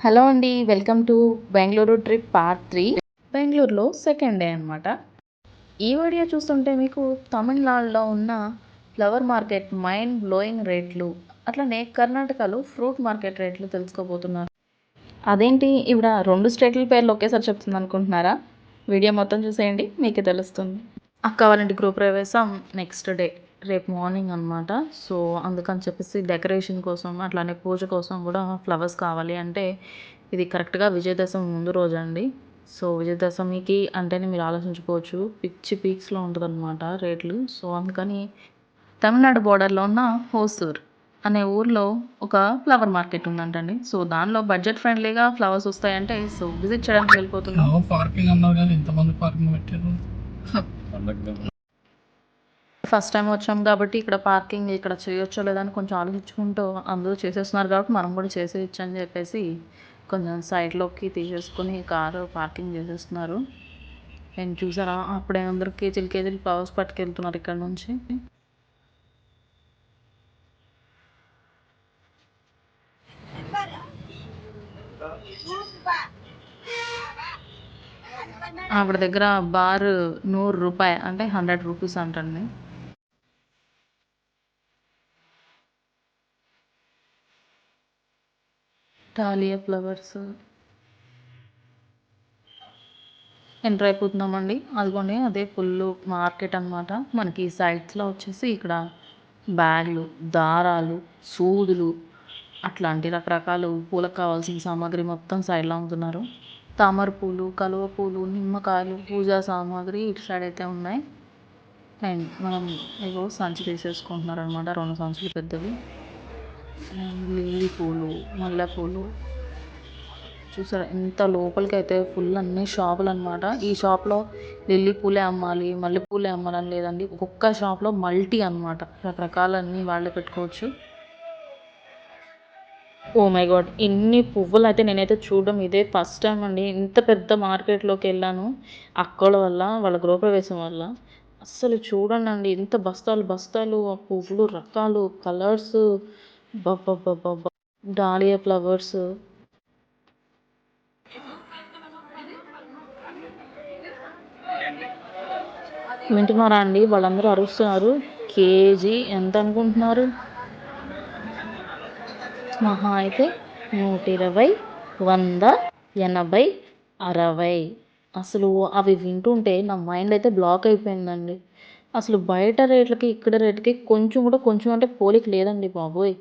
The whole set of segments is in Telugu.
హలో అండి. Welcome to Bengaluru trip part 3. బెంగుళూరులో సెకండ్ డే అనమాట. ఈ వీడియో చూస్తుంటే మీకు తమిళనాడులో ఉన్న ఫ్లవర్ మార్కెట్ మైండ్ బ్లోయింగ్ రేట్లు, అట్లనే కర్ణాటకలో ఫ్రూట్ మార్కెట్ రేట్లు తెలుసుకోబోతున్నారు. అదేంటి ఇవిడ 2 స్టేట్ల పేర్లు ఒకేసారి చెప్తుంది అనుకుంటున్నారా? వీడియో మొత్తం చూసేయండి, మీకే తెలుస్తుంది. అక్క వాళ్ళంటి గృహప్రవేశం నెక్స్ట్ డే, రేపు మార్నింగ్ అనమాట. సో అందుకని చెప్పేసి డెకరేషన్ కోసం అట్లానే పూజ కోసం కూడా ఫ్లవర్స్ కావాలి. అంటే ఇది కరెక్ట్గా విజయదశమి ముందు రోజు అండి. సో విజయదశమికి అంటేనే మీరు ఆలోచించుకోవచ్చు, పిచ్చి పీక్స్లో ఉంటుంది అనమాట రేట్లు. సో అందుకని తమిళనాడు బోర్డర్లో ఉన్న హోసూర్ అనే ఊర్లో ఒక ఫ్లవర్ మార్కెట్ ఉందంటండి. సో దానిలో బడ్జెట్ ఫ్రెండ్లీగా ఫ్లవర్స్ వస్తాయంటే సో విజిట్ చేయడానికి వెళ్ళిపోతున్నాం. పార్కింగ్ అన్నారు కానీ ఇంతమంది పార్కింగ్ పెట్టారు. ఫస్ట్ టైం వచ్చాం కాబట్టి ఇక్కడ పార్కింగ్ ఇక్కడ చేయొచ్చో లేదని కొంచెం ఆలోచించుకుంటూ అందరూ చేసేస్తున్నారు కాబట్టి మనం కూడా చేసేయచ్చు అని చెప్పేసి కొంచెం సైడ్లోకి తీసేసుకుని కారు పార్కింగ్ చేసేస్తున్నారు. నేను చూసారా అప్పుడే అందరూ కేజీలు ఫ్లవర్స్ పట్టుకెళ్తున్నారు ఇక్కడ నుంచి. ఆవిడ దగ్గర బార్ 100 రూపాయ అంటే 100 రూపీస్ అంటండి. డాలియా ఫ్లవర్స్ ఎంటర్ అయిపోతున్నామండి. అదిగోండి అదే ఫుల్ మార్కెట్ అనమాట. మనకి సైడ్స్లో వచ్చేసి ఇక్కడ బ్యాగులు, దారాలు, సూదులు అట్లాంటి రకరకాలు పూలకు కావాల్సిన సామాగ్రి మొత్తం సైడ్లో అమ్ముతున్నారు. తామర పూలు, కలువ పూలు, నిమ్మకాయలు, పూజా సామాగ్రి ఇటు సైడ్ అయితే ఉన్నాయి. అండ్ మనం ఏవో సంచి తీసేసుకుంటున్నారు అనమాట, 2 సంచులు పెద్దవి. లిల్లీ పూలు, మల్లెపూలు చూసారా ఎంత లోపలికి అయితే ఫుల్ అన్ని షాపులు అనమాట. ఈ షాప్లో లిల్లీ పూలే అమ్మాలి, మల్లెపూలే అమ్మాలని లేదండి. ఒక్కొక్క షాప్లో మల్టీ అనమాట, రకరకాలన్నీ వాళ్ళే పెట్టుకోవచ్చు. ఓ మై గాడ్, ఇన్ని పువ్వులు అయితే నేనైతే చూడడం ఇదే ఫస్ట్ టైం అండి. ఇంత పెద్ద మార్కెట్లోకి వెళ్ళాను అక్కడ వల్ల, వాళ్ళ గృహప్రవేశం వల్ల. అస్సలు చూడండి అండి, ఇంత బస్తాలు బస్తాలు ఆ పువ్వులు, రకాలు, కలర్స్, బాబా డాలియా ఫ్లవర్స్. వింటున్నారా అండి, వాళ్ళందరూ అరుస్తున్నారు. కేజీ ఎంత అనుకుంటున్నారు? మహా అయితే 120, 100, 80, 60. అసలు అవి వింటుంటే నా మైండ్ అయితే బ్లాక్ అయిపోయిందండి. అసలు బయట రేట్లకి ఇక్కడ రేట్కి కొంచెం అంటే పోలిక లేదండి బాబోయ్.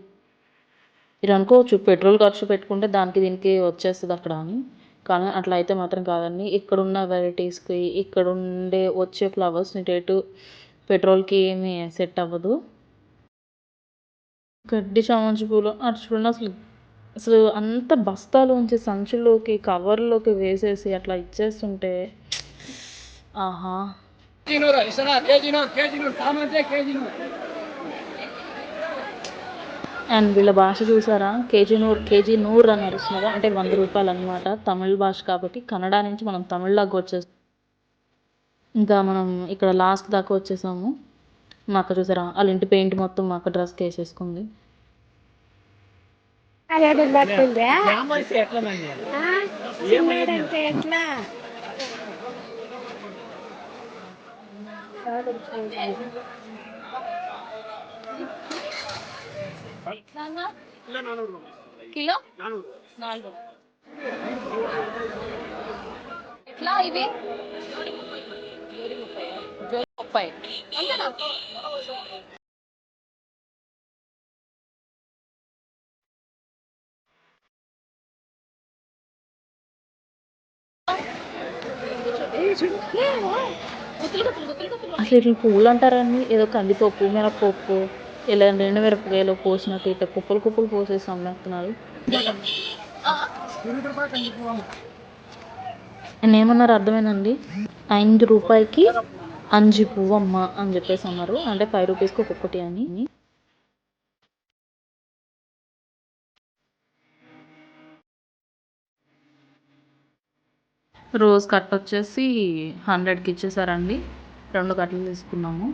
మీరు అనుకోవచ్చు పెట్రోల్ ఖర్చు పెట్టుకుంటే దానికి దీనికి వచ్చేస్తుంది అక్కడ అని, కానీ అట్లా అయితే మాత్రం కాదండి. ఇక్కడున్న వెరైటీస్కి ఇక్కడ ఉండే వచ్చే ఫ్లవర్స్ని రేటు పెట్రోల్కి ఏమీ సెట్ అవ్వదు. గడ్డి చామంతి పూలు అటు చూడండి, అసలు అసలు అంత బస్తాలోంచి సంచుల్లోకి కవర్లోకి వేసేసి అట్లా ఇచ్చేస్తుంటే ఆహా. అండ్ వీళ్ళ భాష చూసారా, కేజీ నూరు అని అరుస్తున్నారు. అంటే 100 రూపాయలు అనమాట. తమిళ భాష కాబట్టి కన్నడ నుంచి మనం తమిళ్లాగా వచ్చేస్తాం. ఇంకా మనం ఇక్కడ లాస్ట్ దాకా వచ్చేసాము. మా అక్క చూసారా, వాళ్ళ ఇంటి పెయింట్ మొత్తం మా అక్క డ్రెస్కి వేసేసుకుంది. కిలో 4 ఎట్లా ఇవి 30 అంతేనా? అసలు ఇట్లా పువ్వులు అంటారని ఏదో కందిపప్పు, మినపప్పు ఇలా 2 మిరపకాయలు పోసినట్టు ఇట్లా కుప్పలు పోసేసి అమ్మేస్తున్నారు. ఏమన్నారు అర్థమేనండి, 5 రూపాయలకి 5 పువ్వు అమ్మ అని చెప్పేసి అన్నారు. అంటే 5 రూపీస్కి ఒక్కొక్కటి అని. రోజ్ కట్ వచ్చేసి 100కి ఇచ్చేసారండి. 2 కట్టలు తీసుకున్నాము.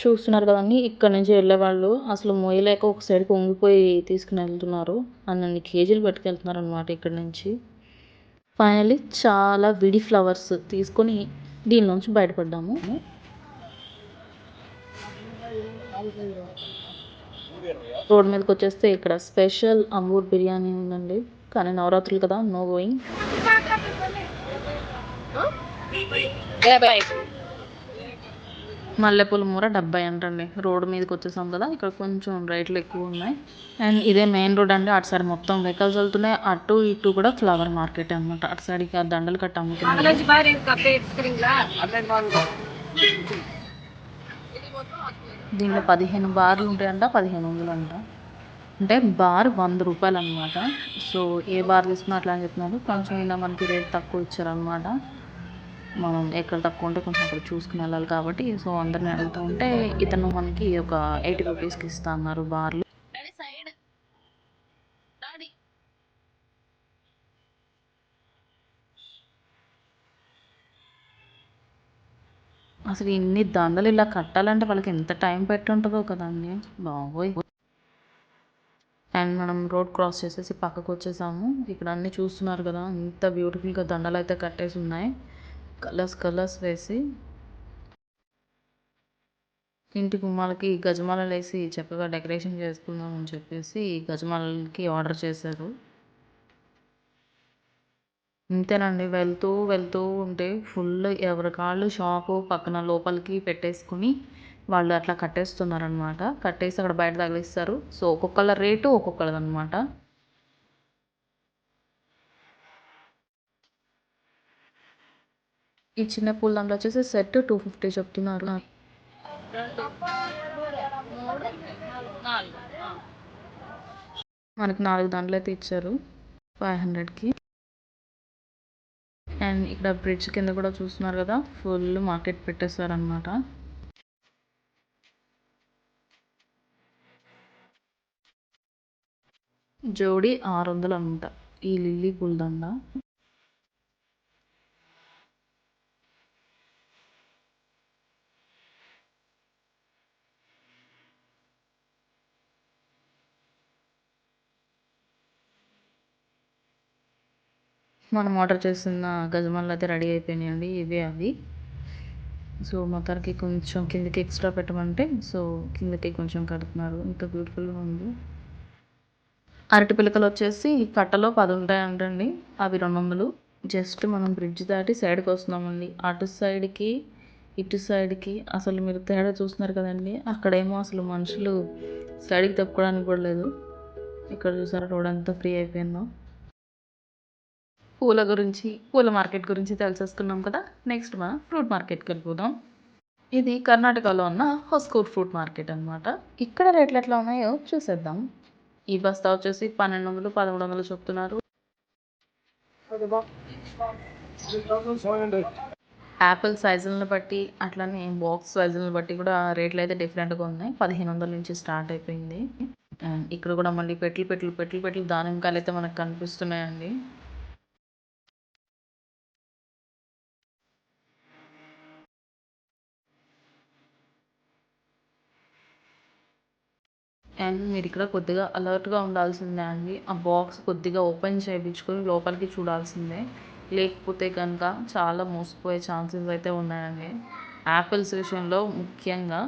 చూస్తున్నారు కదండి, ఇక్కడ నుంచి వెళ్ళేవాళ్ళు అసలు మోయలేక ఒక సైడ్కి వంగిపోయి తీసుకుని వెళ్తున్నారు. అన్నన్ని కేజీలు పట్టుకెళ్తున్నారు అనమాట ఇక్కడ నుంచి. ఫైనల్లీ చాలా విడి ఫ్లవర్స్ తీసుకొని దీనిలోంచి బయటపడ్డాము. రోడ్ మీదకి వచ్చేస్తే ఇక్కడ స్పెషల్ అంగూర్ బిర్యానీ ఉందండి. కానీ నవరాత్రులు కదా, నో గోయింగ్. మల్లెపూల మూర 70 అంటండి. రోడ్డు మీదకి వచ్చేసాం కదా, ఇక్కడ కొంచెం రేట్లు ఎక్కువ ఉన్నాయి. అండ్ ఇదే మెయిన్ రోడ్ అండి. అటు సైడ్ మొత్తం వెహికల్స్ వెళ్తున్నాయి. అటు ఇటు కూడా ఫ్లవర్ మార్కెట్ అనమాట. అటు సైడ్కి ఆ దండలు కట్టి అమ్ముతున్నారు. దీంట్లో 15 బార్లు ఉంటాయంట, 1500 అంట. అంటే బార్ 100 రూపాయలు అనమాట. సో ఏ బార్ తీసుకున్నా అట్లా అని చెప్తున్నారు. కొంచెం ఇలా మనకి రేట్ తక్కువ ఇచ్చారనమాట. మనం ఎక్కడ తక్కువ ఉంటే కొంచెం అక్కడ చూసుకుని వెళ్ళాలి కాబట్టి, సో అందరిని అడుగుతూ ఉంటే ఇతను మనకి ఒక 80 రూపీస్కి ఇస్తా అన్నారు బార్లు. అసలు ఇన్ని దండలు ఇలా కట్టాలంటే వాళ్ళకి ఎంత టైం పెట్టి ఉంటుందో కదండి బాబోయ్. అండ్ మనం రోడ్ క్రాస్ చేసేసి పక్కకు వచ్చేసాము. ఇక్కడ అన్నీ చూస్తున్నారు కదా, ఇంత బ్యూటిఫుల్గా దండలు అయితే కట్టేసి ఉన్నాయి. కలర్స్ కలర్స్ వేసి ఇంటి గుమ్మాలకి గజమాలలు వేసి చక్కగా డెకరేషన్ చేసుకుందాం అని చెప్పేసి గజమాలకి ఆర్డర్ చేశారు. ఇంతేనండి, వెళ్తూ వెళ్తూ ఉంటే ఫుల్ ఎవరి కాళ్ళు షాపు పక్కన లోపలికి పెట్టేసుకుని వాళ్ళు అట్లా కట్టేస్తున్నారనమాట. కట్టేసి అక్కడ బయట తగిలిస్తారు. సో ఒక్కొక్కళ్ళ రేటు ఒక్కొక్కళ్ళది అనమాట. ఈ చిన్న పూల దండలు వచ్చేసి సెట్ 250 చెప్తున్నారు. మనకి 4 దండలు అయితే ఇచ్చారు 500కి. అండ్ ఇక్కడ బ్రిడ్జ్ కింద కూడా చూస్తున్నారు కదా, ఫుల్ మార్కెట్ పెట్టేశారనమాట. జోడి 600 అనమాట ఈ లిల్లీ పూలదండ. మనం ఆర్డర్ చేసిన గజమాలు అయితే రెడీ అయిపోయినాయండి. ఇవే అవి. సో మొత్తానికి కొంచెం కిందకి ఎక్స్ట్రా పెట్టమంటే సో కిందకి కొంచెం కడుతున్నారు. ఇంత బ్యూటిఫుల్గా ఉంది. అరటి పిలకలు వచ్చేసి కట్టలో 10 ఉంటాయంటండి. అవి 200. జస్ట్ మనం బ్రిడ్జ్ దాటి సైడ్కి వస్తున్నామండి. అటు సైడ్కి ఇటు సైడ్కి అసలు మీరు తేడా చూస్తున్నారు కదండి. అక్కడేమో అసలు మనుషులు సైడ్కి తప్పుకోవడానికి కూడా లేదు. ఇక్కడ చూసారా రోడ్ అంతా ఫ్రీ అయిపోయిందో. పూల మార్కెట్ గురించి తెలిసేసుకున్నాం కదా. నెక్స్ట్ మనం ఫ్రూట్ మార్కెట్కి వెళ్ళిపోదాం. ఇది కర్ణాటకలో ఉన్న హొస్కూర్ ఫ్రూట్ మార్కెట్ అనమాట. ఇక్కడ రేట్లు ఎట్లా ఉన్నాయో చూసేద్దాం. ఈ బస్తా వచ్చేసి 1200 1300 చెప్తున్నారు. యాపిల్ సైజులను బట్టి అట్లానే బాక్స్ సైజులను బట్టి కూడా రేట్లు అయితే డిఫరెంట్గా ఉన్నాయి. 1500 నుంచి స్టార్ట్ అయిపోయింది. ఇక్కడ కూడా మళ్ళీ పెట్లు దానిమ్మకాయలు అయితే మనకు కనిపిస్తున్నాయండి. అండ్ మీరు ఇక్కడ కొద్దిగా అలర్ట్గా ఉండాల్సిందే అండి. ఆ బాక్స్ కొద్దిగా ఓపెన్ చేయించుకొని లోపలికి చూడాల్సిందే. లేకపోతే కనుక చాలా మోసపోయే ఛాన్సెస్ అయితే ఉన్నాయండి. యాపిల్స్ విషయంలో ముఖ్యంగా.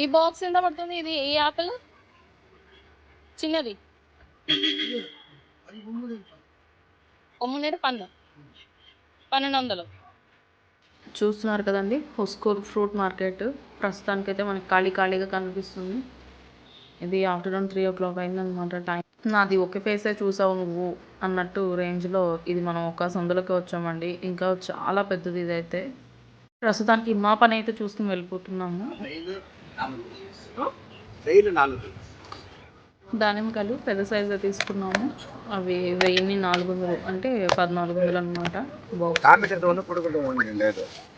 ఈ బాక్స్ ఎంత పడుతుంది? ఇది ఈ యాపిల్ చిన్నది ఒమ్మునేరు 1200. చూస్తున్నారు కదండి, హొస్కూర్ ఫ్రూట్ మార్కెట్ ప్రస్తుతానికైతే మనకి ఖాళీగా కనిపిస్తుంది. ఇది ఆఫ్టర్నూన్ 3 o'clock అయిందనమాట టైం. నాది ఒకే ఫేసే చూసావు నువ్వు అన్నట్టు రేంజ్లో ఇది మనం ఒక సందులోకి వచ్చామండి. ఇంకా చాలా పెద్దది ఇదైతే. ప్రస్తుతానికి మా పని అయితే చూసుకుని వెళ్ళిపోతున్నాము. దానిమ్మకాయలు పెద్ద సైజు తీసుకున్నాము. అవి 1400 అంటే 1400 అనమాట.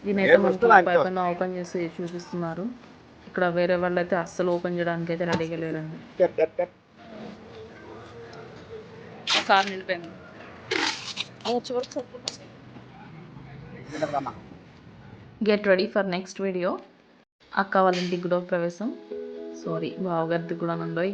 దీనైతే మనకి పైన ఓపెన్ చేసి చూపిస్తున్నారు. ఇక్కడ వేరే వాళ్ళు అయితే అస్సలు ఓపెన్ చేయడానికి అయితే రెడీగా లేరండి. కార్ నిలిపోయింది. Get ready for next video. అక్క వాళ్ళ ఇంటికి గృహప్రవేశం. సారీ, బావగారిది కూడా నండోయ్.